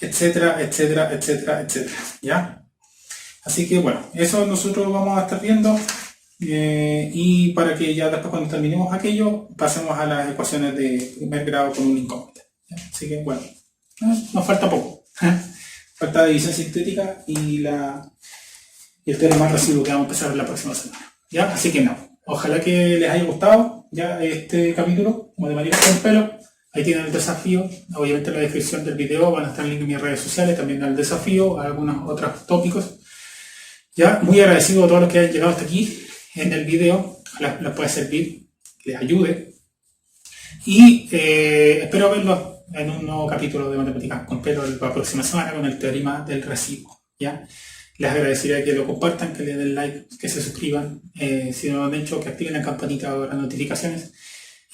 etcétera, etcétera, etcétera, etcétera. ¿Ya? Así que bueno, eso nosotros vamos a estar viendo y para que ya después cuando terminemos aquello pasemos a las ecuaciones de primer grado con un incógnita. Así que bueno, nos falta poco. Falta división sintética y el teorema del residuo que vamos a empezar la próxima semana. ¿Ya? Así que no, ojalá que les haya gustado ya este capítulo, matemáticas con pelo. Ahí tienen el desafío, obviamente en la descripción del video van a estar el link en mis redes sociales, también al desafío, a algunos otros tópicos. Ya, muy agradecido a todos los que han llegado hasta aquí en el video, les puede servir, que les ayude. Y espero verlos en un nuevo capítulo de Matemáticas con Pelo la próxima semana con el teorema del residuo. ¿Ya? Les agradecería que lo compartan, que le den like, que se suscriban, si no lo han hecho, que activen la campanita de las notificaciones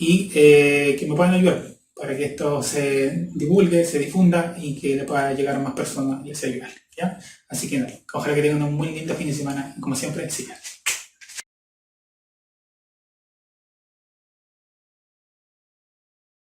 y que me puedan ayudar para que esto se divulgue, se difunda y que le pueda llegar a más personas y así ayudar. ¿Ya? Así que no, ojalá que tengan un muy lindo fin de semana y como siempre, sigan.